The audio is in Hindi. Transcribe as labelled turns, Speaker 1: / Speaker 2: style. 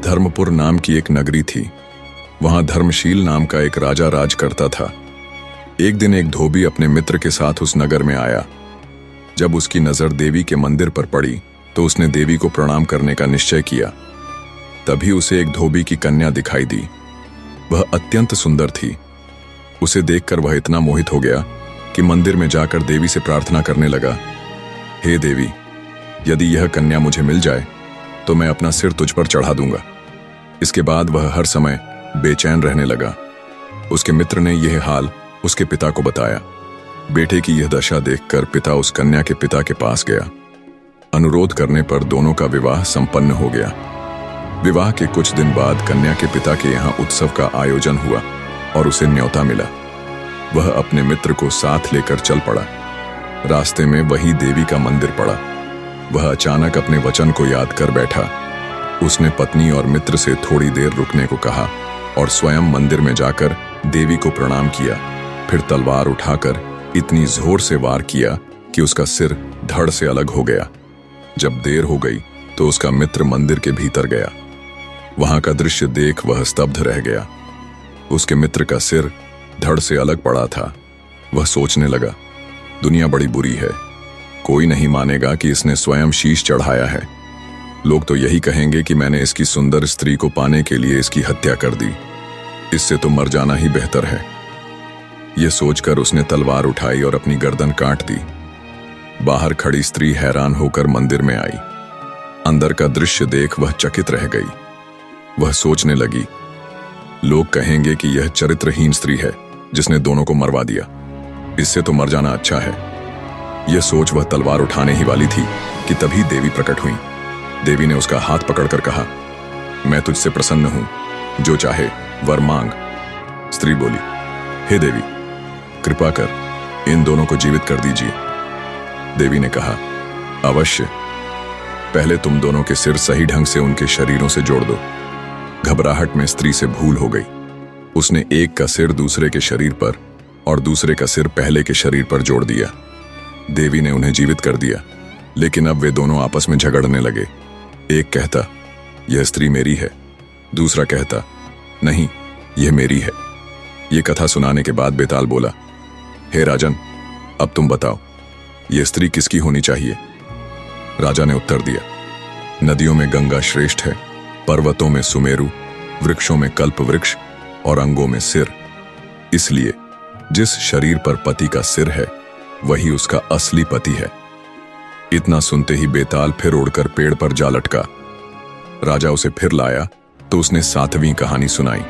Speaker 1: धर्मपुर नाम की एक नगरी थी। वहां धर्मशील नाम का एक राजा राज करता था। एक दिन एक धोबी अपने मित्र के साथ उस नगर में आया। जब उसकी नजर देवी के मंदिर पर पड़ी तो उसने देवी को प्रणाम करने का निश्चय किया। तभी उसे एक धोबी की कन्या दिखाई दी। वह अत्यंत सुंदर थी। उसे देखकर वह इतना मोहित हो गया कि मंदिर में जाकर देवी से प्रार्थना करने लगा, हे देवी, यदि यह कन्या मुझे मिल जाए तो मैं अपना सिर तुझ पर चढ़ा दूंगा। इसके बाद वह हर समय बेचैन रहने लगा। उसके मित्र ने यह हाल उसके पिता को बताया। बेटे की यह दशा देखकर पिता उस कन्या के पिता के पास गया। अनुरोध करने पर दोनों का विवाह संपन्न हो गया। विवाह के कुछ दिन बाद कन्या के पिता के यहाँ उत्सव का आयोजन हुआ और उसे न्योता मिला। वह अपने मित्र को साथ लेकर चल पड़ा। रास्ते में वही देवी का मंदिर पड़ा। वह अचानक अपने वचन को याद कर बैठा। उसने पत्नी और मित्र से थोड़ी देर रुकने को कहा और स्वयं मंदिर में जाकर देवी को प्रणाम किया। फिर तलवार उठाकर इतनी जोर से वार किया कि उसका सिर धड़ से अलग हो गया। जब देर हो गई तो उसका मित्र मंदिर के भीतर गया। वहां का दृश्य देख वह स्तब्ध रह गया। उसके मित्र का सिर धड़ से अलग पड़ा था। वह सोचने लगा, दुनिया बड़ी बुरी है। कोई नहीं मानेगा कि इसने स्वयं शीश चढ़ाया है। लोग तो यही कहेंगे कि मैंने इसकी सुंदर स्त्री को पाने के लिए इसकी हत्या कर दी। इससे तो मर जाना ही बेहतर है। यह सोचकर उसने तलवार उठाई और अपनी गर्दन काट दी। बाहर खड़ी स्त्री हैरान होकर मंदिर में आई। अंदर का दृश्य देख वह चकित रह गई। वह सोचने लगी, लोग कहेंगे कि यह चरित्रहीन स्त्री है जिसने दोनों को मरवा दिया। इससे तो मर जाना अच्छा है। यह सोच वह तलवार उठाने ही वाली थी कि तभी देवी प्रकट हुई। देवी ने उसका हाथ पकड़कर कहा, मैं तुझसे प्रसन्न हूं, जो चाहे वर मांग। स्त्री बोली, हे देवी, कृपा कर इन दोनों को जीवित कर दीजिए। देवी ने कहा, अवश्य। पहले तुम दोनों के सिर सही ढंग से उनके शरीरों से जोड़ दो। घबराहट में स्त्री से भूल हो गई। उसने एक का सिर दूसरे के शरीर पर और दूसरे का सिर पहले के शरीर पर जोड़ दिया। देवी ने उन्हें जीवित कर दिया, लेकिन अब वे दोनों आपस में झगड़ने लगे। एक कहता, यह स्त्री मेरी है। दूसरा कहता, नहीं, यह मेरी है। यह कथा सुनाने के बाद बेताल बोला, हे राजन, अब तुम बताओ, यह स्त्री किसकी होनी चाहिए? राजा ने उत्तर दिया, नदियों में गंगा श्रेष्ठ है, पर्वतों में सुमेरु, वृक्षों में कल्प वृक्ष और अंगों में सिर। इसलिए जिस शरीर पर पति का सिर है वही उसका असली पति है। इतना सुनते ही बेताल फिर उड़कर पेड़ पर जा लटका। राजा उसे फिर लाया तो उसने 7वीं कहानी सुनाई।